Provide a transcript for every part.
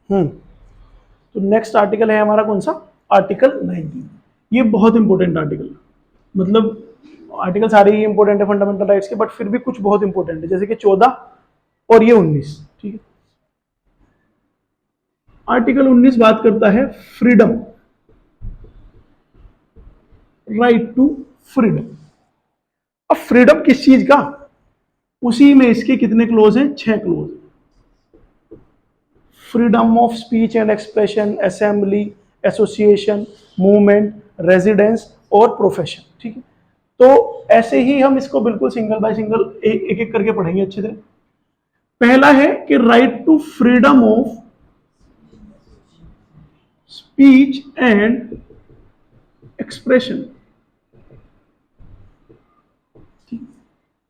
तो next article है हमारा कौन सा, आर्टिकल 19। ये बहुत इंपॉर्टेंट आर्टिकल, मतलब आर्टिकल सारे ही इंपॉर्टेंट है फंडामेंटल राइट्स के, बट फिर भी कुछ बहुत इंपॉर्टेंट है, जैसे कि 14 और ये 19। ठीक है, आर्टिकल 19 बात करता है फ्रीडम, राइट टू फ्रीडम। अब फ्रीडम किस चीज का, उसी में इसके कितने क्लोज हैं, 6 close. Freedom of speech and expression, assembly, association, movement, residence और प्रोफेशन। ठीक है, तो ऐसे ही हम इसको बिल्कुल सिंगल बाय सिंगल एक एक करके पढ़ेंगे अच्छे से। पहला है कि right to freedom of speech and expression.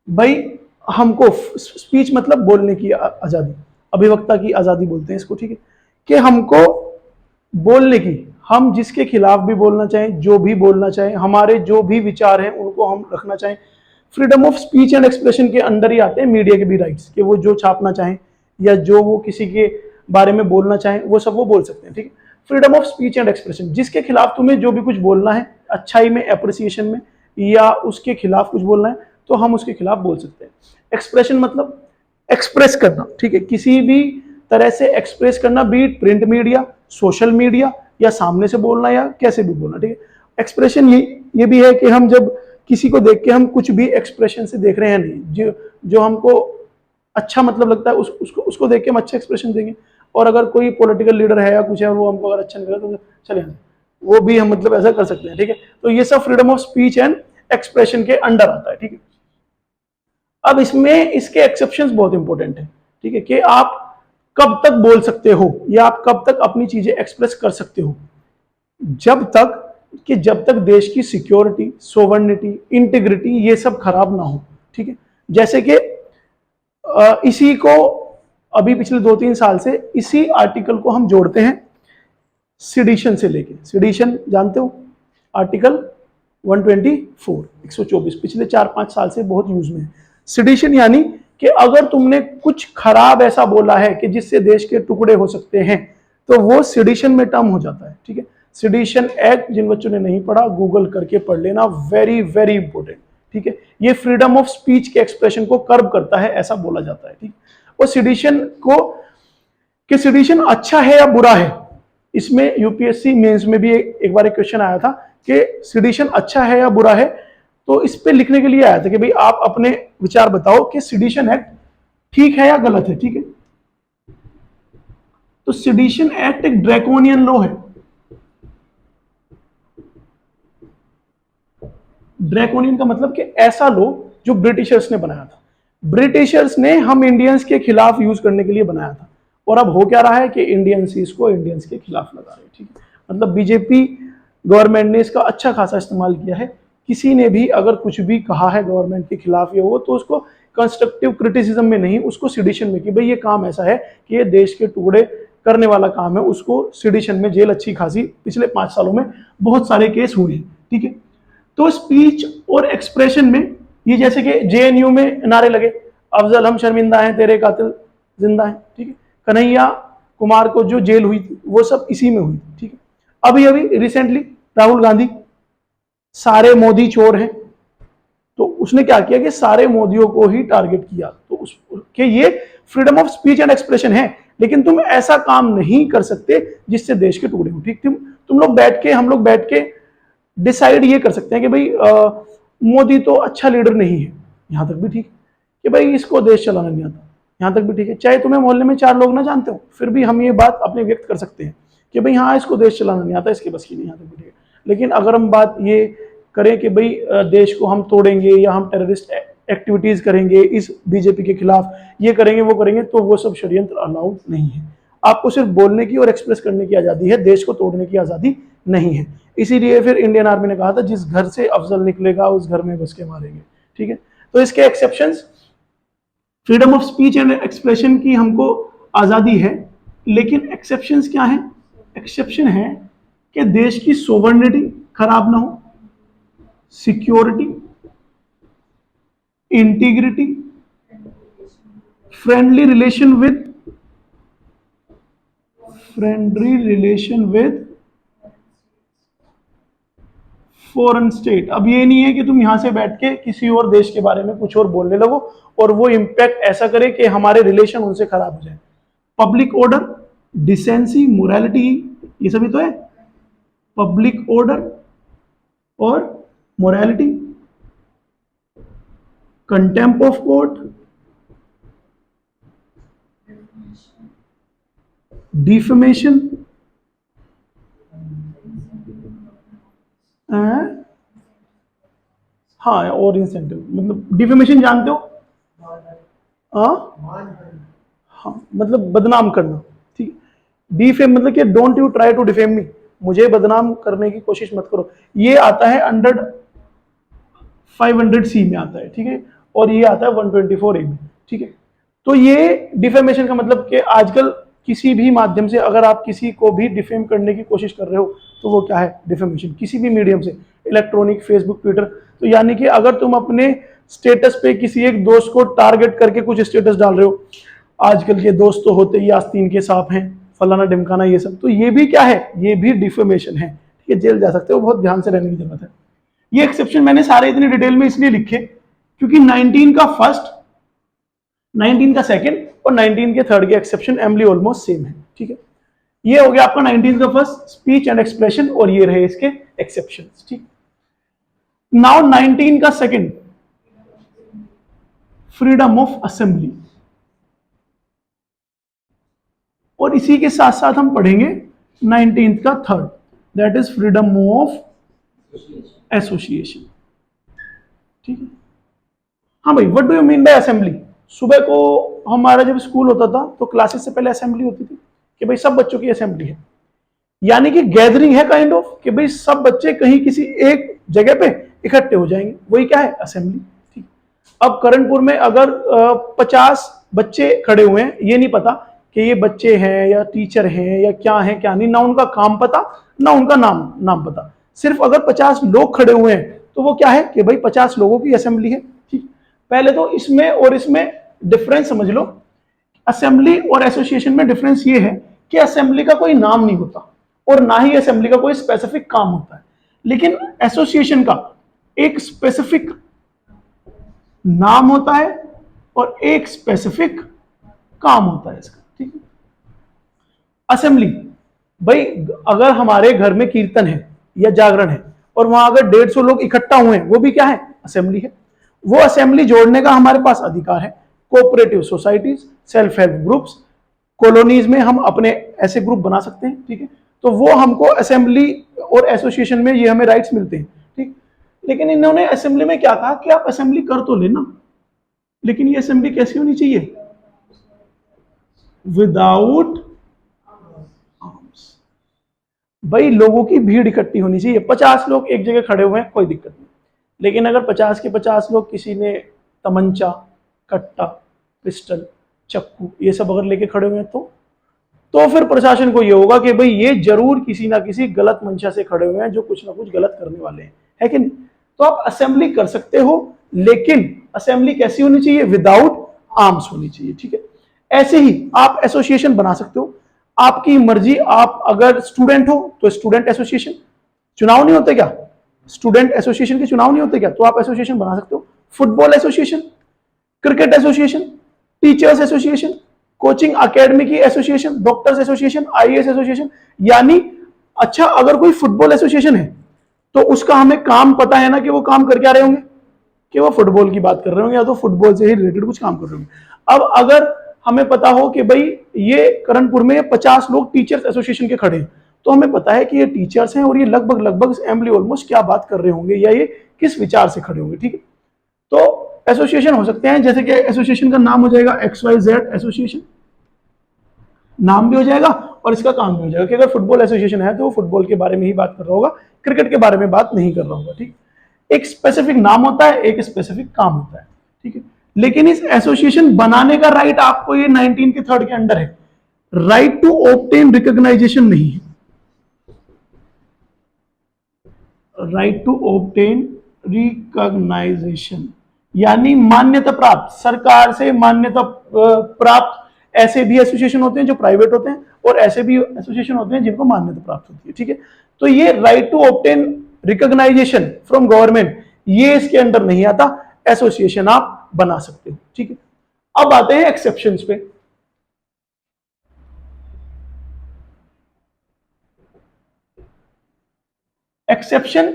भाई हमको स्पीच मतलब बोलने की आजादी, अभिव्यक्ता की आजादी बोलते हैं इसको। ठीक है, कि हमको बोलने की, हम जिसके खिलाफ भी बोलना चाहें, जो भी बोलना चाहें, हमारे जो भी विचार हैं उनको हम रखना चाहें। Freedom of speech and expression के अंदर ही आते हैं मीडिया के भी राइट्स, कि वो जो छापना चाहें या जो वो किसी के बारे में बोलना चाहें वो सब वो बोल सकते हैं। ठीक है, freedom of speech and expression, जिसके खिलाफ तुम्हें जो भी कुछ बोलना है, अच्छाई में, एप्रिसिएशन में, या उसके खिलाफ कुछ बोलना है तो हम उसके खिलाफ बोल सकते हैं। एक्सप्रेशन मतलब एक्सप्रेस करना। ठीक है, किसी भी तरह से एक्सप्रेस करना, be it print media, social media, या सामने से बोलना, या कैसे भी बोलना। ठीक है, एक्सप्रेशन ये भी है कि हम जब किसी को देख के हम कुछ भी एक्सप्रेशन से देख रहे हैं, नहीं जो जो हमको अच्छा मतलब लगता है उसको देख के हम अच्छा एक्सप्रेशन देंगे। और अगर कोई पॉलिटिकल लीडर है या कुछ है, वो हमको अगर अच्छा नहीं लगा तो चले, वो भी हम मतलब ऐसा कर सकते हैं। ठीक है, तो ये सब freedom of speech and expression के अंडर आता है। ठीक है, अब इसमें इसके एक्सेप्शंस बहुत इंपॉर्टेंट है। ठीक है, कि आप कब तक बोल सकते हो या आप कब तक अपनी चीजें एक्सप्रेस कर सकते हो, जब तक देश की सिक्योरिटी, सोवर्निटी, इंटीग्रिटी ये सब खराब ना हो। ठीक है, जैसे कि इसी को अभी पिछले 2-3 साल से इसी आर्टिकल को हम जोड़ते हैं सिडिशन से लेके। सिडिशन जानते हो, आर्टिकल 124, 124 पिछले 4-5 साल से बहुत यूज में है। सिडिशन यानी कि अगर तुमने कुछ खराब ऐसा बोला है कि जिससे देश के टुकड़े हो सकते हैं, तो वो सिडिशन में टर्म हो जाता है। ठीक है, सिडिशन एक्ट जिन बच्चों ने नहीं पढ़ा गूगल करके पढ़ लेना, वेरी वेरी इंपॉर्टेंट। ठीक है, ये फ्रीडम ऑफ स्पीच के एक्सप्रेशन को कर्ब करता है, ऐसा बोला जाता है। ठीक, और सिडिशन को, कि सिडिशन अच्छा है या बुरा है, इसमें यूपीएससी मेंस में भी एक बार एक क्वेश्चन आया था कि सिडिशन अच्छा है या बुरा है, तो इस पे लिखने के लिए आया था कि भाई आप अपने विचार बताओ कि सिडिशन एक्ट ठीक है या गलत है। ठीक है, तो सिडिशन एक्ट एक ड्रैकोनियन लॉ है। ड्रैकोनियन का मतलब कि ऐसा लॉ जो ब्रिटिशर्स ने बनाया था, ब्रिटिशर्स ने हम इंडियंस के खिलाफ यूज करने के लिए बनाया था, और अब हो क्या रहा है कि इंडियंस इसको इंडियंस के खिलाफ लगा रहे हैं। ठीक है, मतलब बीजेपी गवर्नमेंट ने इसका अच्छा खासा इस्तेमाल किया है। किसी ने भी अगर कुछ भी कहा है गवर्नमेंट के खिलाफ या वो, तो उसको कंस्ट्रक्टिव क्रिटिसिज्म में नहीं, उसको सिडिशन में, कि भाई ये काम ऐसा है कि ये देश के टुकड़े करने वाला काम है, उसको सिडिशन में जेल अच्छी खासी पिछले 5 सालों में बहुत सारे केस हुए हैं। ठीक है, तो स्पीच और एक्सप्रेशन में ये, जैसे कि जेएनयू में नारे लगे, अफजल हम शर्मिंदा हैं, तेरे कातिल जिंदा हैं। ठीक है, कन्हैया कुमार को जो जेल हुई थी वो सब इसी में हुई थी। ठीक है, अभी अभी रिसेंटली राहुल गांधी, सारे मोदी चोर हैं, तो उसने क्या किया कि सारे मोदियों को ही टारगेट किया, तो उसके ये freedom of speech and expression है। लेकिन तुम ऐसा काम नहीं कर सकते जिससे देश के टुकड़े हो। ठीक, तुम लोग बैठ के, हम लोग बैठ के डिसाइड ये कर सकते हैं कि भाई मोदी तो अच्छा लीडर नहीं है, यहां तक भी ठीक, कि भाई इसको देश चलाना नहीं आता, यहां तक भी ठीक है। चाहे तुम्हें मोहल्ले में 4 लोग ना जानते हो, फिर भी हम ये बात अपने व्यक्त कर सकते हैं कि भाई हाँ इसको देश चलाना नहीं आता, इसके बस की नहीं, यहां तक भी ठीक है। लेकिन अगर हम बात ये करें कि भाई देश को हम तोड़ेंगे या हम टेररिस्ट एक्टिविटीज करेंगे इस बीजेपी के खिलाफ, ये करेंगे वो करेंगे, तो वो सब षड्यंत्र अलाउड नहीं है। आपको सिर्फ बोलने की और एक्सप्रेस करने की आजादी है, देश को तोड़ने की आजादी नहीं है। इसीलिए फिर इंडियन आर्मी ने कहा था जिस घर से अफजल निकलेगा उस घर में घुस के मारेंगे। ठीक है, तो इसके exceptions, freedom of speech and expression की हमको आजादी है, लेकिन एक्सेप्शंस क्या है? एक्सेप्शन है कि देश की सोवर्निटी खराब ना हो, security, integrity, friendly relation with friendly relation with foreign state. अब ये नहीं है कि तुम यहां से बैठ के किसी और देश के बारे में कुछ और बोलने लगो और वो इंपैक्ट ऐसा करे कि हमारे रिलेशन उनसे खराब हो जाए। पब्लिक ऑर्डर, डिसेंसी, मोरालिटी, ये सभी तो है। पब्लिक ऑर्डर और morality, contempt of court, defamation, हाँ, और इंसेंटिव, मतलब डिफेमेशन जानते हो? हाँ हाँ, मतलब बदनाम करना, ठीक। डिफेम मतलब कि don't you try to defame me, मुझे बदनाम करने की कोशिश मत करो। ये आता है अंडर 500C में आता है, ठीक है, और ये आता है 124A में, ठीक है। तो ये डिफेमेशन का मतलब कि आजकल किसी भी माध्यम से अगर आप किसी को भी डिफेम करने की कोशिश कर रहे हो तो वो क्या है? डिफेमेशन, किसी भी मीडियम से, इलेक्ट्रॉनिक, फेसबुक, ट्विटर। तो यानी कि अगर तुम अपने स्टेटस पे किसी एक दोस्त को टारगेट करके कुछ स्टेटस डाल रहे हो, आजकल के दोस्त तो होते ही आस्तीन के सांप हैं, फलाना ढिमकाना, ये सब, तो ये भी क्या है? ये भी डिफेमेशन है, ठीक है, जेल जा सकते हो। बहुत ध्यान से रहने की जरूरत है। ये एक्सेप्शन मैंने सारे इतनी डिटेल में इसलिए लिखे क्योंकि 19 का फर्स्ट, 19 का सेकंड और 19 के थर्ड के एक्सेप्शन एमली ऑलमोस्ट सेम है, ठीक है। ये हो गया आपका 19 का फर्स्ट, स्पीच एंड एक्सप्रेशन, और ये रहे इसके एक्सेप्शन, ठीक। नाउ 19 का सेकंड, फ्रीडम ऑफ असेंबली, और इसी के साथ साथ हम पढ़ेंगे 19 का third, that is freedom of association, ठीक है। हाँ भाई, what do you mean by assembly? सुबह को हमारा जब स्कूल होता था तो क्लासेस से पहले असेंबली होती थी कि भाई सब बच्चों की असेंबली है, यानी कि गैदरिंग है काइंड ऑफ, कि भाई सब बच्चे कहीं किसी एक जगह पे इकट्ठे हो जाएंगे, वही क्या है? असेंबली, ठीक। अब करणपुर में अगर 50 बच्चे खड़े हुए हैं, ये नहीं पता कि ये बच्चे हैं या टीचर हैं या क्या है क्या नहीं, ना उनका काम पता ना उनका नाम पता, सिर्फ अगर 50 लोग खड़े हुए हैं तो वो क्या है कि भाई 50 लोगों की असेंबली है, ठीक। पहले तो इसमें और इसमें डिफरेंस समझ लो। असेंबली और एसोसिएशन में डिफरेंस ये है कि असेंबली का कोई नाम नहीं होता और ना ही असेंबली का कोई स्पेसिफिक काम होता है, लेकिन एसोसिएशन का एक स्पेसिफिक नाम होता है और एक स्पेसिफिक काम होता है इसका, ठीक है। असेंबली, भाई अगर हमारे घर में कीर्तन है या जागरण है और वहां अगर 150 लोग इकट्ठा हुए हैं, वो भी क्या है? असेंबली है। वो असेंबली जोड़ने का हमारे पास अधिकार है। Cooperative societies, self help groups, colonies में हम अपने ऐसे ग्रुप बना सकते हैं, ठीक है। तो वो हमको असेंबली और एसोसिएशन में ये हमें राइट्स मिलते हैं, ठीक। लेकिन इन्होंने असेंबली में क्या कहा कि आप असेंबली कर तो लेना, लेकिन ये असेंबली कैसी होनी चाहिए? Without arms. भाई लोगों की भीड़ इकट्ठी होनी चाहिए। 50 लोग एक जगह खड़े हुए हैं, कोई दिक्कत नहीं, लेकिन अगर 50 के 50 लोग किसी ने तमंचा, कट्टा, पिस्टल, चक्कू ये सब अगर लेके खड़े हुए हैं तो फिर प्रशासन को ये होगा कि भाई ये जरूर किसी ना किसी गलत मंशा से खड़े हुए हैं जो कुछ ना कुछ गलत करने वाले हैं, है कि नहीं? तो आप असेंबली कर सकते हो, लेकिन असेंबली कैसी होनी चाहिए? विदाउट आर्म्स होनी चाहिए, ठीक है। ऐसे ही आप एसोसिएशन बना सकते हो, आपकी मर्जी। आप अगर स्टूडेंट हो तो स्टूडेंट एसोसिएशन, चुनाव नहीं होते क्या? स्टूडेंट एसोसिएशन के चुनाव नहीं होते क्या? तो आप एसोसिएशन बना सकते हो। Football association, cricket association, teachers association, coaching academy की association, doctors association, IAS association. यानी अच्छा, अगर कोई फुटबॉल एसोसिएशन है तो उसका हमें काम पता है ना कि वो काम कर क्या रहे होंगे, कि वो फुटबॉल की बात कर रहे होंगे या तो फुटबॉल से ही रिलेटेड कुछ काम कर रहे होंगे। अब अगर हमें पता हो कि भाई ये करणपुर में 50 लोग टीचर्स एसोसिएशन के खड़े हैं, तो हमें पता है कि ये टीचर्स हैं और ये लगभग लगभग असेंबली ऑलमोस्ट क्या बात कर रहे होंगे या ये किस विचार से खड़े होंगे, ठीक है। तो एसोसिएशन हो सकते हैं, जैसे कि एसोसिएशन का नाम हो जाएगा XYZ एसोसिएशन, नाम भी हो जाएगा और इसका काम भी हो जाएगा कि अगर फुटबॉल एसोसिएशन है तो वो फुटबॉल के बारे में ही बात कर रहा होगा, क्रिकेट के बारे में बात नहीं कर रहा होगा, ठीक। एक स्पेसिफिक नाम होता है, एक स्पेसिफिक काम होता है, ठीक है। लेकिन इस एसोसिएशन बनाने का राइट आपको ये 19 के थर्ड के अंडर है, राइट टू ऑब्टेन रिकॉग्नाइजेशन नहीं है। राइट टू ऑब्टेन रिकॉग्नाइजेशन यानी मान्यता प्राप्त, सरकार से मान्यता प्राप्त। ऐसे भी एसोसिएशन होते हैं जो प्राइवेट होते हैं और ऐसे भी एसोसिएशन होते हैं जिनको मान्यता प्राप्त होती है, ठीक है। तो ये right to obtain recognisation from government, ये इसके अंडर नहीं आता, एसोसिएशन आप बना सकते हो, ठीक है। अब आते हैं एक्सेप्शंस पे। एक्सेप्शन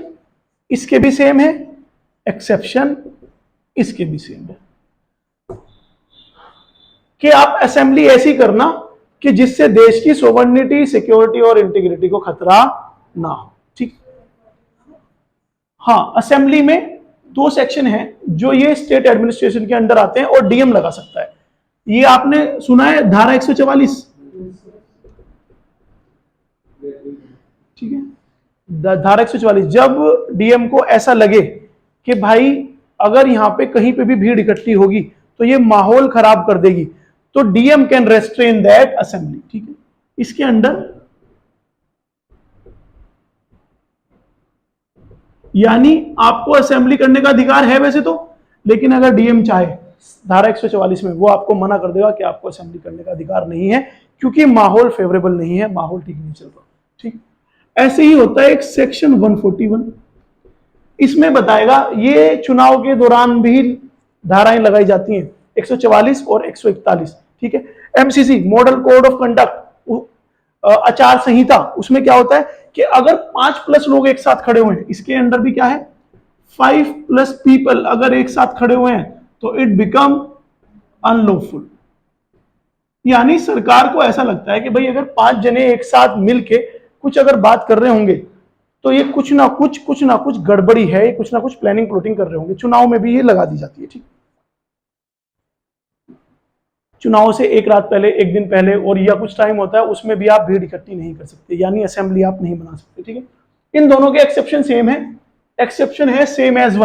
इसके भी सेम है, एक्सेप्शन इसके भी सेम है, कि आप असेंबली ऐसी करना कि जिससे देश की सोवर्निटी, सिक्योरिटी और इंटीग्रिटी को खतरा ना हो, ठीक। हाँ, असेंबली में दो सेक्शन हैं जो ये स्टेट एडमिनिस्ट्रेशन के अंडर आते हैं और डीएम लगा सकता है। ये आपने सुना है धारा 144, ठीक है। धारा 144, जब डीएम को ऐसा लगे कि भाई अगर यहां पे कहीं पे भी भीड़ इकट्ठी होगी तो ये माहौल खराब कर देगी, तो DM can restrain that assembly, ठीक है। इसके अंडर यानी आपको असेंबली करने का अधिकार है वैसे तो, लेकिन अगर डीएम चाहे धारा 144 में वो आपको मना कर देगा कि आपको असेंबली करने का अधिकार नहीं है, क्योंकि माहौल फेवरेबल नहीं है, माहौल ठीक नहीं चल रहा, ठीक। ऐसे ही होता है एक सेक्शन 141, इसमें बताएगा ये चुनाव के दौरान भी धाराएं लगाई जाती हैं, 144 और 141, ठीक है। MCC model code of conduct, आचार संहिता, उसमें क्या होता है कि अगर 5+ लोग एक साथ खड़े हुए हैं, इसके अंदर भी क्या है 5+ पीपल अगर एक साथ खड़े हुए हैं तो इट बिकम अनलॉफुल। यानी सरकार को ऐसा लगता है कि भाई अगर 5 जने एक साथ मिलके कुछ अगर बात कर रहे होंगे तो ये कुछ ना कुछ गड़बड़ी है, कुछ ना कुछ प्लानिंग प्लॉटिंग कर रहे होंगे। चुनाव में भी ये लगा दी जाती है, ठीक। चुनाव से एक रात पहले, एक दिन पहले और या कुछ टाइम होता है उसमें भी आप भीड़ इकट्ठी नहीं कर सकते, यानी असेंबली आप नहीं बना सकते, ठीक है। इन दोनों के एक्सेप्शन सेम है, एक्सेप्शन है सेम एज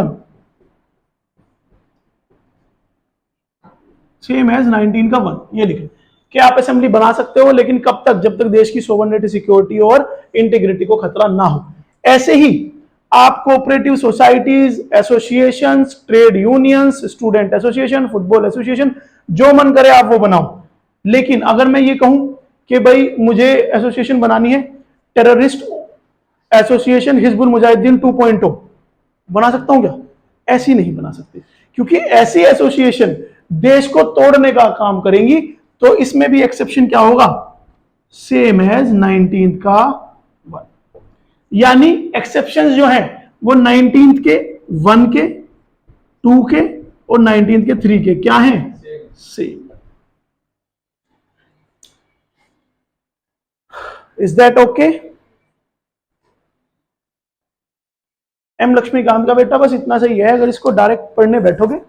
19 का 1, ये लिखे कि आप असेंबली बना सकते हो, लेकिन कब तक, जब तक देश की सोवर्निटी, सिक्योरिटी और इंटीग्रिटी को खतरा ना हो। ऐसे ही आप cooperative societies, associations, trade unions, student association, football association, जो मन करे आप वो बनाओ। लेकिन अगर मैं ये कहूं कि भाई मुझे एसोसिएशन बनानी है टेररिस्ट एसोसिएशन हिजबुल मुजाहिदीन 2.0, बना सकता हूं क्या? ऐसी नहीं बना सकते, क्योंकि ऐसी एसोसिएशन देश को तोड़ने का काम करेंगी। तो इसमें भी एक्सेप्शन क्या होगा, सेम एज 19 का 1, यानी एक्सेप्शन जो है वो 19 के 1 के 2 के और 19 के 3 के क्या हैं, same. Is that okay? M Laxmikanth का बेटा बस इतना सही है, अगर इसको डायरेक्ट पढ़ने बैठोगे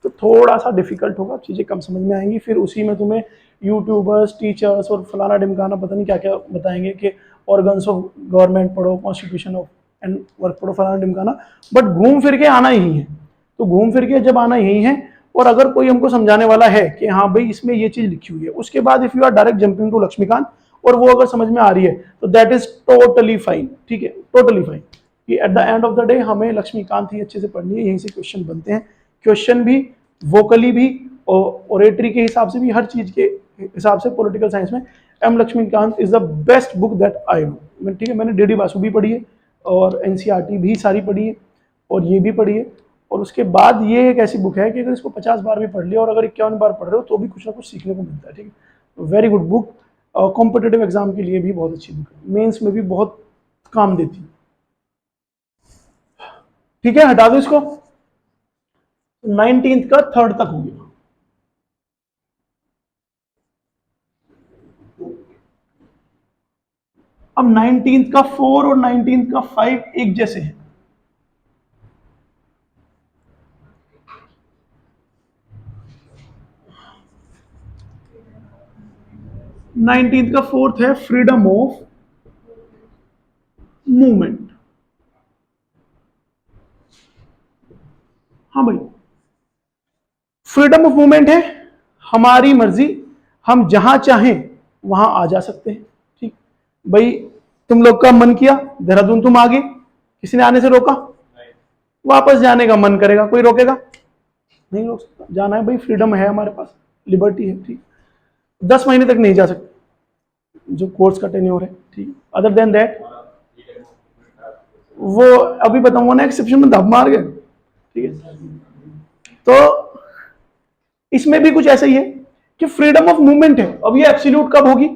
तो थोड़ा सा डिफिकल्ट होगा, चीजें कम समझ में आएंगी, फिर उसी में तुम्हें यूट्यूबर्स, टीचर्स और फलाना ढिमकाना पता नहीं क्या क्या बताएंगे कि ऑर्गन्स ऑफ गवर्नमेंट पढ़ो, कॉन्स्टिट्यूशन ऑफ एंड वर्क पढ़ो, फलाना ढिमकाना, बट घूम फिर के आना यही है। तो घूम फिर के जब आना यही है, और अगर कोई हमको समझाने वाला है कि हाँ भाई इसमें ये चीज लिखी हुई है, उसके बाद if you are direct jumping to Laxmikanth और वो अगर समझ में आ रही है तो दैट इज टोटली फाइन, ठीक है, टोटली फाइन। कि at the end of the day हमें लक्ष्मीकांत ही अच्छे से पढ़नी है, यहीं से क्वेश्चन बनते हैं, क्वेश्चन भी वोकली भी और ओरेटरी के हिसाब से भी, हर चीज के हिसाब से पॉलिटिकल साइंस में M Laxmikanth is the best book that I know. ठीक है, मैंने डीडी बासु भी पढ़ी है और एनसीईआरटी भी सारी पढ़ी है और ये भी पढ़ी है, और उसके बाद ये एक ऐसी बुक है कि अगर इसको 50 बार भी पढ़ लिया और अगर 51 बार पढ़ रहे हो तो भी कुछ ना कुछ सीखने को मिलता है, ठीक है। Very good book, competitive exam के लिए भी बहुत अच्छी बुक है, मेंस में भी बहुत काम देती है, ठीक है। हटा दो इसको, 19th का 3rd तक हो गया। अब 19th का 4 और 19th का 5 एक जैसे हैं। नाइनटीन्थ का 4th है फ्रीडम ऑफ मूवमेंट। हाँ भाई, फ्रीडम ऑफ मूवमेंट है, हमारी मर्जी, हम जहां चाहें वहां आ जा सकते हैं, ठीक भाई। तुम लोग का मन किया देहरादून तुम आ गए, किसी ने आने से रोका? वापस जाने का मन करेगा, कोई रोकेगा? नहीं रोक सकता, जाना है भाई, फ्रीडम है हमारे पास, लिबर्टी है, ठीक। 10 महीने तक नहीं जा सकते, जो कोर्स का टेन्योर है, ठीक है। अदर देन दैट वो अभी बताऊंगा ना, एक्सेप्शन में धब मार गए, ठीक है। तो इसमें भी कुछ ऐसा ही है कि फ्रीडम ऑफ मूवमेंट है। अब ये एब्सोल्यूट कब होगी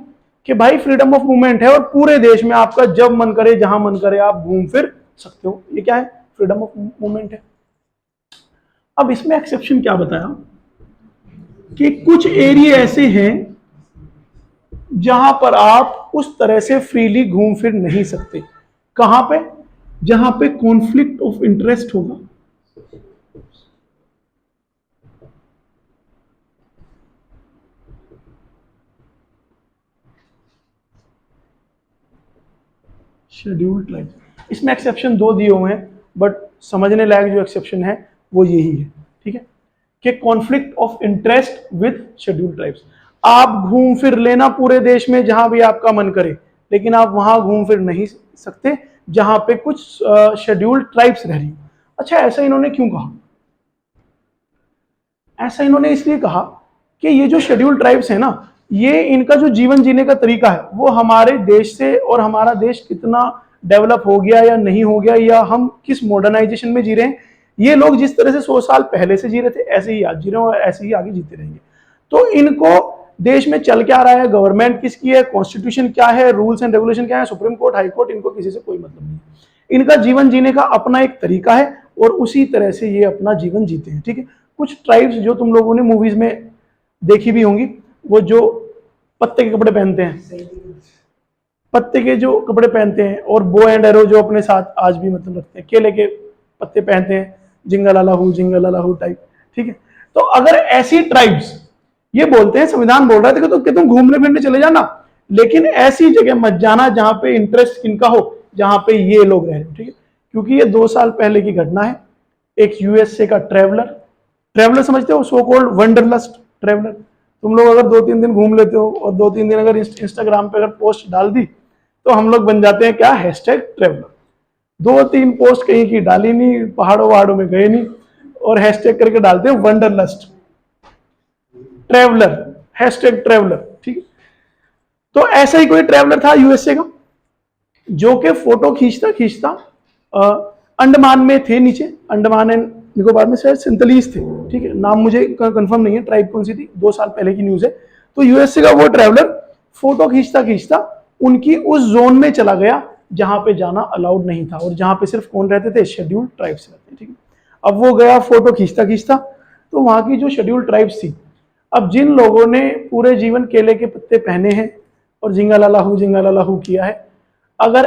कि भाई फ्रीडम ऑफ मूवमेंट है और पूरे देश में आपका जब मन करे जहां मन करे आप घूम फिर सकते हो, ये क्या है, फ्रीडम ऑफ मूवमेंट है। अब इसमें एक्सेप्शन क्या बताया कि कुछ एरिया ऐसे हैं जहां पर आप उस तरह से फ्रीली घूम फिर नहीं सकते। कहां पे? जहां पे कॉन्फ्लिक्ट ऑफ इंटरेस्ट होगा, शेड्यूल्ड ट्राइब्स। इसमें एक्सेप्शन दो दिए हुए हैं, बट समझने लायक जो एक्सेप्शन है वो यही है, ठीक है, कि conflict of interest with scheduled tribes. आप घूम फिर लेना पूरे देश में जहां भी आपका मन करे, लेकिन आप वहां घूम फिर नहीं सकते जहां पे कुछ शेड्यूल्ड ट्राइब्स रह रही हो। अच्छा, ऐसा इन्होंने क्यों कहा? ऐसा इन्होंने इसलिए कहा कि ये जो शेड्यूल्ड ट्राइब्स है ना, ये इनका जो जीवन जीने का तरीका है वो हमारे देश से, और हमारा देश कितना डेवलप हो गया या नहीं हो गया, या हम किस मॉडर्नाइजेशन में जी रहे हैं, ये लोग जिस तरह से 100 साल पहले से जी रहे थे ऐसे ही आज जी रहे हैं और ऐसे ही आगे जीते रहेंगे। तो इनको देश में चल क्या रहा है, गवर्नमेंट किसकी है, कॉन्स्टिट्यूशन क्या है, रूल्स एंड रेगुलेशन क्या है, सुप्रीम कोर्ट, हाई कोर्ट, इनको किसी से कोई मतलब नहीं है। इनका जीवन जीने का अपना एक तरीका है और उसी तरह से ये अपना जीवन जीते हैं, ठीक है। कुछ ट्राइब्स जो तुम लोगों ने मूवीज में देखी भी होंगी, वो जो पत्ते के कपड़े पहनते हैं, पत्ते के जो कपड़े पहनते हैं, और बो एंड एरो जो अपने साथ आज भी मतलब रखते हैं, केले के पत्ते पहनते हैं, जिंगल अलाहू टाइप, ठीक है। तो अगर ऐसी ट्राइब्स ये बोलते हैं, संविधान बोल रहा है तो कि तुम घूमने फिरने चले जाना, लेकिन ऐसी जगह मत जाना जहां पे इंटरेस्ट किनका हो, जहां पे ये लोग रह रहे हो, ठीक है। क्योंकि ये 2 साल पहले की घटना है। एक यूएसए का ट्रेवलर समझते हो, सो कॉल्ड वंडरलस्ट ट्रेवलर। तुम लोग अगर 2-3 दिन घूम लेते हो और 2-3 दिन अगर इंस्टाग्राम पे अगर पोस्ट डाल दी तो हम लोग बन जाते हैं क्या, हैशटैग ट्रेवलर। 2-3 पोस्ट कहीं की डाली नहीं, पहाड़ों वहाड़ों में गए नहीं, और हैशटैग करके डालते हैं वंडरलस्ट ट्रेवलर, हैशटैग ट्रेवलर, ठीक है। तो ऐसा ही कोई ट्रेवलर था यूएसए का, जो कि फोटो खींचता खींचता अंडमान में थे, नीचे अंडमान एंड निकोबार में शायद सेंतलीस थे, ठीक है। नाम मुझे कंफर्म नहीं है ट्राइब कौन सी थी, 2 साल पहले की न्यूज है। तो यूएसए का वो ट्रैवलर फोटो खींचता खींचता उनकी उस जोन में चला गया जहां पे जाना अलाउड नहीं था, और जहां पे सिर्फ कौन रहते थे, शेड्यूल्ड ट्राइब्स रहते, ठीक है। अब वो गया फोटो खींचता खींचता, तो वहां की जो शेड्यूल्ड ट्राइब्स थी, अब जिन लोगों ने पूरे जीवन केले के पत्ते पहने हैं और जिंगल अलाहू किया है, अगर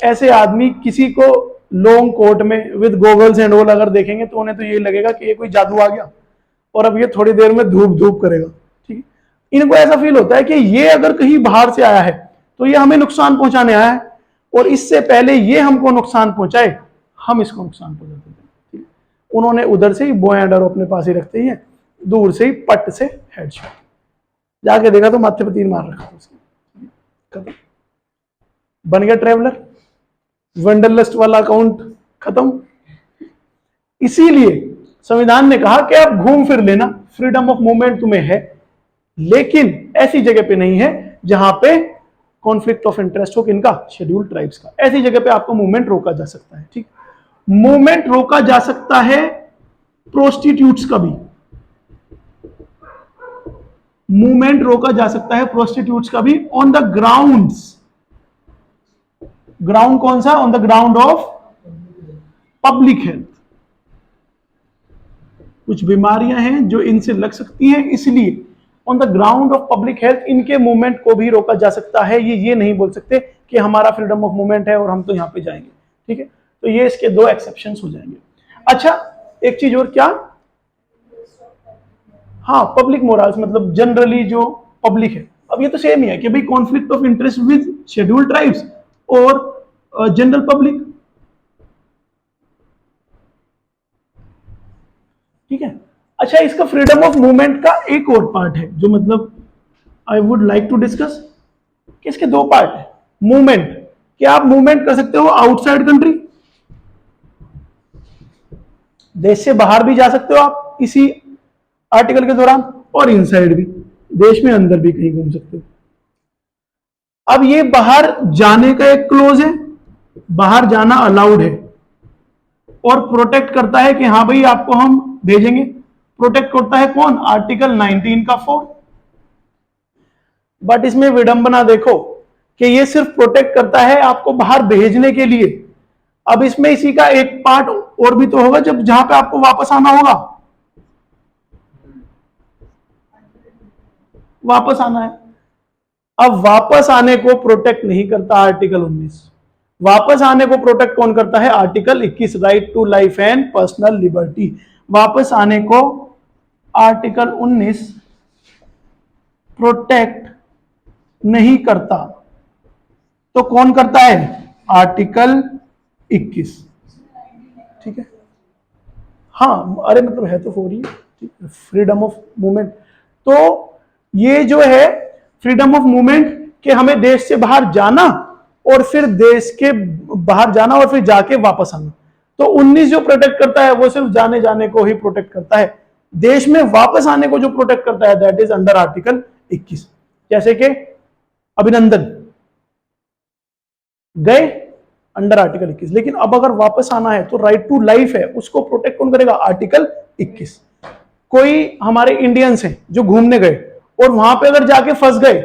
ऐसे आदमी किसी को लॉन्ग कोट में विद गॉगल्स एंड ऑल अगर देखेंगे तो उन्हें तो ये लगेगा कि ये कोई जादू आ गया और अब ये थोड़ी देर में धूप धूप करेगा, ठीक है। इनको ऐसा फील होता है कि ये अगर कहीं बाहर से आया है तो ये हमें नुकसान पहुंचाने आया है, और इससे पहले ये हमको नुकसान पहुंचाए हम इसको नुकसान पहुंचाते थे, ठीक है। उन्होंने उधर से ही बो एंड एरो अपने पास ही रखते ही, दूर से ही पट से हेडशॉट, जाके देखा तो माथे पर तीर मार रखा उसने, बन गया ट्रेवलर, वंडरलस्ट वाला अकाउंट खत्म। इसीलिए संविधान ने कहा कि आप घूम फिर लेना, फ्रीडम ऑफ मूवमेंट तुम्हें है, लेकिन ऐसी जगह पे नहीं है जहां पे कॉन्फ्लिक्ट ऑफ इंटरेस्ट हो, किनका, शेड्यूल्ड ट्राइब्स का। ऐसी जगह पे आपको मूवमेंट रोका जा सकता है, ठीक। मूवमेंट रोका जा सकता है प्रोस्टिट्यूट्स का भी, मूवमेंट रोका जा सकता है प्रोस्टिट्यूट्स का भी, ऑन द ग्राउंड्स, ग्राउंड कौन सा, on the ground of public health. कुछ बीमारियां हैं जो इनसे लग सकती हैं, इसलिए on the ground of public health इनके मूवमेंट को भी रोका जा सकता है। ये नहीं बोल सकते कि हमारा फ्रीडम ऑफ मूवमेंट है और हम तो यहां पे जाएंगे, ठीक है। तो ये इसके 2 एक्सेप्शंस हो जाएंगे। अच्छा, एक चीज और, क्या, हाँ, पब्लिक मोरल्स, मतलब जनरली जो पब्लिक है। अब ये तो सेम ही है कि भाई conflict of interest with scheduled tribes और जनरल पब्लिक, ठीक है। अच्छा, इसका फ्रीडम ऑफ मूवमेंट का एक और पार्ट है जो मतलब I would like to discuss, कि इसके 2 पार्ट है। मूवमेंट, कि आप मूवमेंट कर सकते हो आउटसाइड कंट्री, देश से बाहर भी जा सकते हो आप इसी आर्टिकल के दौरान, और इनसाइड भी, देश में अंदर भी कहीं घूम सकते हो। अब ये बाहर जाने का एक क्लोज है, बाहर जाना अलाउड है, और प्रोटेक्ट करता है कि हाँ भाई आपको हम भेजेंगे। प्रोटेक्ट करता है कौन? आर्टिकल 19 का 4। बट इसमें विडंबना देखो कि ये सिर्फ प्रोटेक्ट करता है आपको बाहर भेजने के लिए। अब इसमें इसी का एक पार्ट और भी तो होगा, जब जहां पे आपको वापस आना होगा, वापस आना है। अब वापस आने को प्रोटेक्ट नहीं करता आर्टिकल 19। वापस आने को प्रोटेक्ट कौन करता है? Article 21, right to life and personal liberty. वापस आने को आर्टिकल 19 प्रोटेक्ट नहीं करता, तो कौन करता है? आर्टिकल 21। ठीक है, हाँ, अरे मतलब है तो 4 ही, ठीक है, फ्रीडम ऑफ मूवमेंट। तो ये जो है फ्रीडम ऑफ मूवमेंट कि हमें देश से बाहर जाना और फिर देश के बाहर जाना और फिर जाके वापस आना। तो 19 जो प्रोटेक्ट करता है वो सिर्फ जाने जाने को ही प्रोटेक्ट करता है। देश में वापस आने को जो प्रोटेक्ट करता है दैट इज अंडर आर्टिकल 21। जैसे कि अभिनंदन गए अंडर आर्टिकल 21, लेकिन अब अगर वापस आना है तो राइट टू लाइफ है, उसको प्रोटेक्ट कौन करेगा? आर्टिकल 21। कोई हमारे इंडियंस हैं जो घूमने गए और वहां पे अगर जाके फंस गए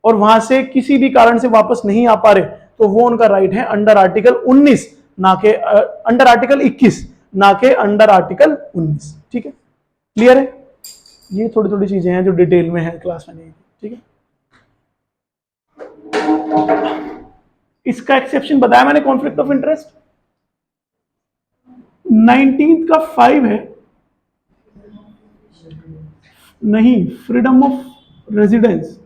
और वहां से किसी भी कारण से वापस नहीं आ पा रहे, तो वो उनका राइट है अंडर आर्टिकल 19, ना के अंडर आर्टिकल 21, ना के अंडर आर्टिकल 19। ठीक है, क्लियर है? ये थोड़ी थोड़ी चीजें हैं जो डिटेल में है क्लास में नहीं। ठीक है, इसका एक्सेप्शन बताया मैंने, कॉन्फ्लिक्ट ऑफ इंटरेस्ट 19 का 5 है, नहीं, फ्रीडम ऑफ रेजिडेंस।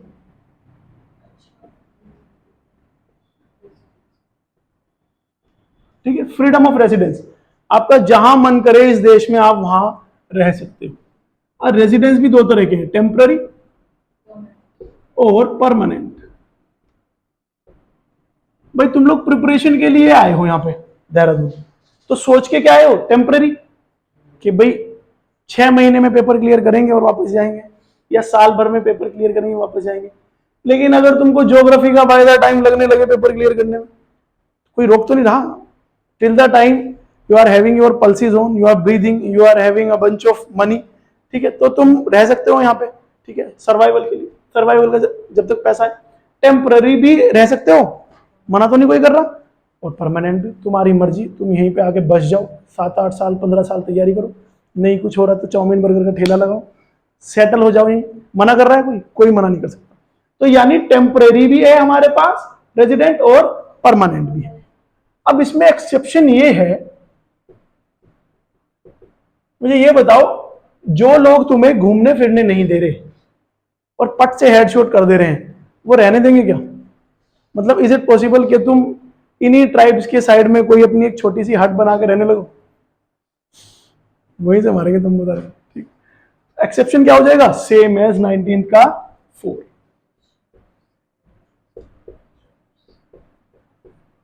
ठीक है, फ्रीडम ऑफ रेजिडेंस, आपका जहां मन करे इस देश में आप वहां रह सकते हो। और रेजिडेंस भी दो तरह के हैं, टेम्पररी और परमानेंट। भाई तुम लोग प्रिपरेशन के लिए आए हो यहाँ पे देहरादून, तो सोच के क्या आए हो? टेम्पररी, कि भाई 6 महीने में पेपर क्लियर करेंगे और वापस जाएंगे, या साल भर में पेपर क्लियर करेंगे वापस जाएंगे। लेकिन अगर तुमको ज्योग्राफी का बाय द टाइम लगने लगे पेपर क्लियर करने में, कोई रोक तो नहीं रहा। Till the time you are having your pulses on, you are breathing, you are having a bunch of money, ठीक है, तो तुम रह सकते हो यहाँ पे। ठीक है, सर्वाइवल के लिए, सर्वाइवल का जब तक पैसा है। टेम्पररी भी रह सकते हो, मना तो नहीं कोई कर रहा। और परमानेंट भी तुम्हारी मर्जी, तुम यहीं पे आके बस जाओ, 7-8 साल 15 साल तैयारी करो, नहीं कुछ हो रहा तो चाउमीन बर्गर का ठेला लगाओ, सेटल हो जाओ यहीं। मना कर रहा है कोई? कोई मना नहीं कर सकता। तो यानी टेम्परेरी भी है हमारे पास रेजिडेंट और परमानेंट भी है। अब इसमें एक्सेप्शन ये है, मुझे ये बताओ, जो लोग तुम्हें घूमने फिरने नहीं दे रहे और पट से हेडशॉट कर दे रहे हैं, वो रहने देंगे क्या? मतलब इज इट पॉसिबल कि तुम इन्हीं ट्राइब्स के साइड में कोई अपनी एक छोटी सी हट बना के रहने लगो? वहीं से मारेंगे तुम बता रहे। ठीक, एक्सेप्शन क्या हो जाएगा? सेम एज 19 का 4।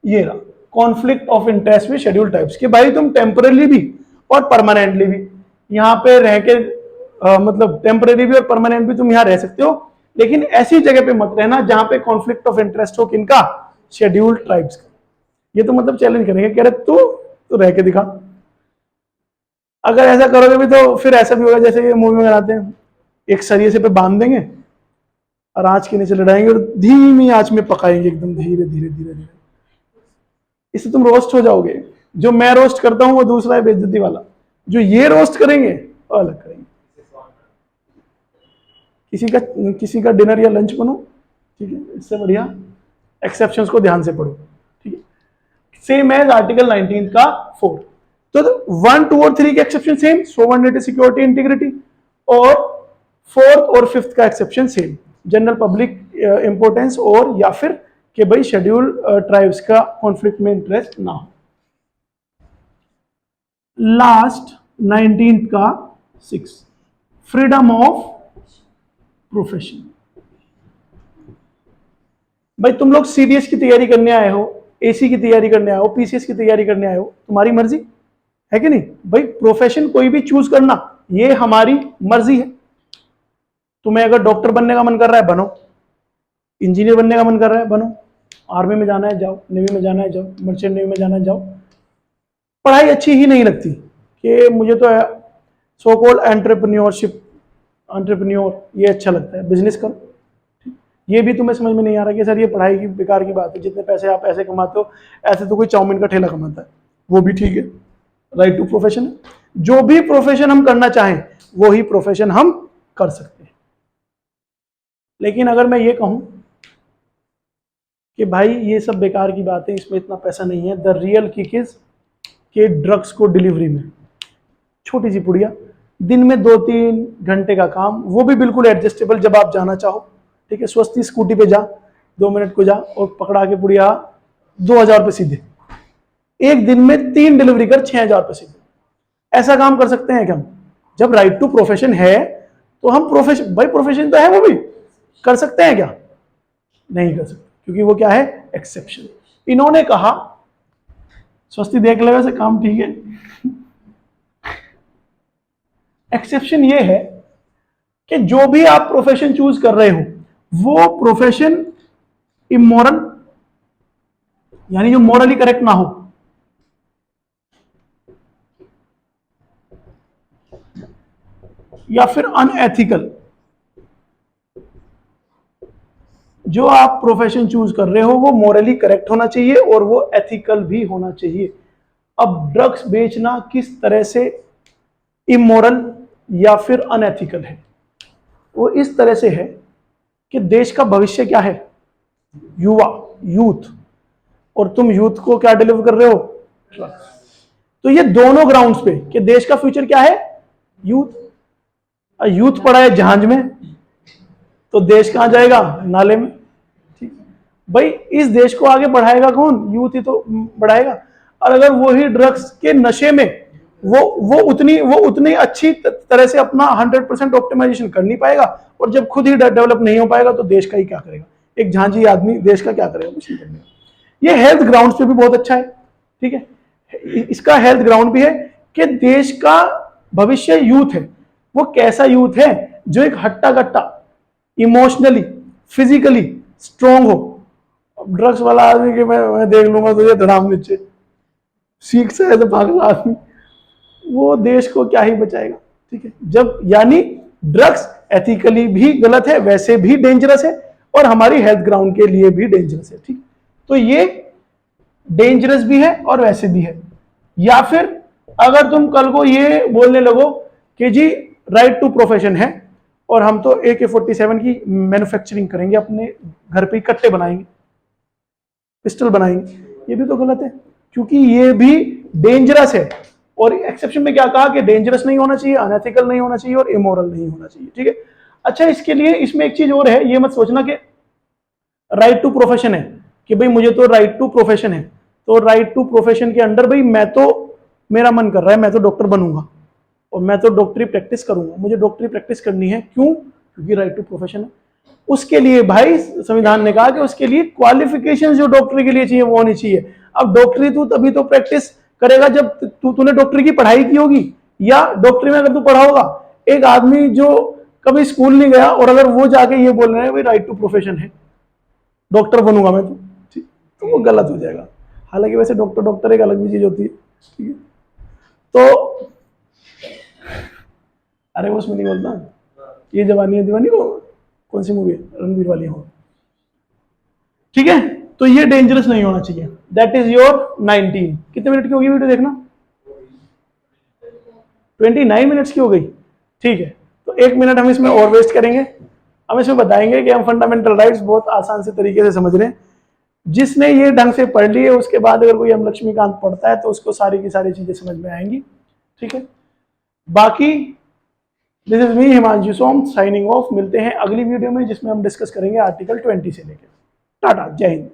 ये रहा कॉन्फ्लिक्ट ऑफ इंटरेस्ट में शेड्यूल टाइप्स के। भाई तुम टेम्पररी भी और परमानेंटली भी यहाँ पे रह के मतलब टेम्पररी भी और परमानेंट भी तुम यहाँ रह सकते हो, लेकिन ऐसी जगह पे मत रहना जहां पे कॉन्फ्लिक्ट ऑफ इंटरेस्ट हो। किनका? शेड्यूल्ड ट्राइब्स का। ये तो मतलब चैलेंज करेंगे, कह रहे तू रह के दिखा। अगर ऐसा करोगे भी तो फिर ऐसा भी होगा जैसे ये मूवी में बनाते हैं, एक सरिये से पे बांध देंगे और आंच के नीचे लड़ाएंगे और धीमी आंच में पकाएंगे एकदम धीरे धीरे धीरे धीरे। इससे तुम रोस्ट हो जाओगे। जो मैं रोस्ट करता हूं वो दूसरा है बेइज्जती वाला, जो ये रोस्ट करेंगे वो अलग करेंगे। किसी का डिनर या लंच बनो, ठीक है, इससे बढ़िया एक्सेप्शंस को ध्यान से पढ़ो। ठीक है, सेम एज आर्टिकल 19 का 4। तो 1, 2 और 3 के exception same, sovereignty, security, integrity, और 4th और 5th का exception same, general public importance और या फिर कि भाई शेड्यूल ट्राइब्स का कॉन्फ्लिक्ट में इंटरेस्ट ना हो। लास्ट 19th का 6, फ्रीडम ऑफ प्रोफेशन। भाई तुम लोग सीडीएस की तैयारी करने आए हो, एसी की तैयारी करने आए हो, पीसीएस की तैयारी करने आए हो, तुम्हारी मर्जी है कि नहीं? भाई प्रोफेशन कोई भी चूज करना ये हमारी मर्जी है। तुम्हें अगर डॉक्टर बनने का मन कर रहा है बनो, इंजीनियर बनने का मन कर रहा है, बनो। आर्मी में जाना है, जाओ। नेवी में जाना है, जाओ। मर्चेंट नेवी में जाना है, जाओ। पढ़ाई अच्छी ही नहीं लगती कि मुझे तो सो कॉल्ड एंटरप्रेन्योरशिप, एंटरप्रेन्योर ये अच्छा लगता है, बिजनेस करो। ये भी तुम्हें समझ में नहीं आ रहा कि सर ये पढ़ाई की बेकार की बात है, जितने पैसे आप ऐसे कमाते हो ऐसे तो कोई चाउमीन का ठेला कमाता है। वो भी ठीक है, राइट टू प्रोफेशन है। जो भी प्रोफेशन हम करना चाहें वो ही प्रोफेशन हम कर सकते हैं। लेकिन अगर मैं ये कहूं कि भाई ये सब बेकार की बात है, इसमें इतना पैसा नहीं है, द रियल किक इज के ड्रग्स को डिलीवरी में, छोटी सी पुड़िया, दिन में 2-3 घंटे का काम, वो भी बिल्कुल एडजस्टेबल जब आप जाना चाहो। ठीक है, स्वस्ति स्कूटी पे जा, 2 मिनट को जा और पकड़ा के पुड़िया 2000 रुपये सीधे। एक दिन में 3 डिलीवरी कर 6000 रुपये सीधे। ऐसा काम कर सकते हैं क्या हम? जब राइट टू प्रोफेशन है तो हम प्रोफेशन, भाई प्रोफेशन तो है, वो भी कर सकते हैं क्या? नहीं कर सकते, क्योंकि वो क्या है, एक्सेप्शन। इन्होंने कहा, स्वस्ति देख ले वैसे काम ठीक है, एक्सेप्शन ये है कि जो भी आप प्रोफेशन चूज कर रहे हो वो प्रोफेशन इमोरल, यानी जो मॉरली करेक्ट ना हो, या फिर अनएथिकल। जो आप प्रोफेशन चूज कर रहे हो वो मॉरली करेक्ट होना चाहिए और वो एथिकल भी होना चाहिए। अब ड्रग्स बेचना किस तरह से इमोरल या फिर अनएथिकल है? वो इस तरह से है कि देश का भविष्य क्या है, युवा, यूथ, और तुम यूथ को क्या डिलीवर कर रहे हो, ड्रग्स। तो ये दोनों ग्राउंड्स पे कि देश का फ्यूचर क्या है, यूथ। यूथ पड़ा है जहाज में तो देश कहां जाएगा, नाले में। ठीक, भाई इस देश को आगे बढ़ाएगा कौन, यूथ ही तो बढ़ाएगा। और अगर वो ही ड्रग्स के नशे में वो उतनी अच्छी तरह से अपना 100% ऑप्टिमाइजेशन कर नहीं पाएगा, और जब खुद ही डेवलप नहीं हो पाएगा तो देश का ही क्या करेगा, एक झांझी आदमी देश का क्या करेगा, कुछ नहीं करेगा। ये हेल्थ ग्राउंड पे भी बहुत अच्छा है। ठीक है, इसका हेल्थ ग्राउंड भी है कि देश का भविष्य यूथ है। वो कैसा यूथ है, जो एक हट्टा कट्टा, इमोशनली, फिजिकली स्ट्रोंग हो। ड्रग्स वाला आदमी के मैं देख लूंगा तुझे धड़ाम नीचे, सीख से है तो पागल आदमी, वो देश को क्या ही बचाएगा। ठीक है, जब यानी ड्रग्स एथिकली भी गलत है, वैसे भी डेंजरस है, और हमारी हेल्थ ग्राउंड के लिए भी डेंजरस है। ठीक, तो ये डेंजरस भी है और वैसे भी है। या फिर अगर तुम कल को ये बोलने लगो कि जी राइट टू प्रोफेशन है और हम तो AK-47 की मैन्युफैक्चरिंग करेंगे, अपने घर पे कट्टे बनाएंगे, पिस्टल बनाएंगे, ये भी तो गलत है, क्योंकि ये भी डेंजरस है। और एक्सेप्शन में क्या कहा कि डेंजरस नहीं होना चाहिए, अनएथिकल नहीं होना चाहिए और इमोरल नहीं होना चाहिए। ठीक है, अच्छा इसके लिए इसमें एक चीज और है, ये मत सोचना कि राइट टू प्रोफेशन है कि भाई मुझे तो राइट टू प्रोफेशन है, तो राइट टू प्रोफेशन के अंडर भाई मैं तो, मेरा मन कर रहा है मैं तो डॉक्टर बनूंगा और मैं तो डॉक्टरी प्रैक्टिस करूंगा, मुझे डॉक्टरी प्रैक्टिस करनी है, क्यों, क्योंकि राइट टू प्रोफेशन है। उसके लिए भाई संविधान ने कहा कि उसके लिए क्वालिफिकेशन जो डॉक्टरी के लिए चाहिए वो होनी चाहिए। अब डॉक्टरी तू तभी तो प्रैक्टिस करेगा जब तूने डॉक्टरी की पढ़ाई की होगी, या डॉक्टरी में अगर तू पढ़ा होगा। एक आदमी जो कभी स्कूल नहीं गया और अगर वो जाके ये बोल रहे हैं भाई राइट टू प्रोफेशन है, डॉक्टर बनूंगा मैं तो वो गलत हो जाएगा। हालांकि वैसे डॉक्टर एक अलग भी चीज होती है। ठीक है, तो अरे वो उसमें नहीं बोलता, ये जवानी है दीवानी को, कौन सी मूवी है, रणवीर वाली हो। ठीक है, तो ये डेंजरस नहीं होना चाहिए। That is your 19। कितने मिनट की होगी वीडियो देखना, 29 मिनट्स की हो गई। ठीक है, तो 1 मिनट हम इसमें और वेस्ट करेंगे। हम इसमें बताएंगे कि हम फंडामेंटल राइट्स बहुत आसान से तरीके से समझ रहे हैं। जिसने ये ढंग से पढ़ लिए उसके बाद अगर कोई हम लक्ष्मीकांत पढ़ता है तो उसको सारी की सारी चीजें समझ में आएंगी। ठीक है, बाकी this is me Himanshu Som signing off. मिलते हैं अगली वीडियो में जिसमें हम डिस्कस करेंगे आर्टिकल 20 से लेकर। टाटा, जय हिंद।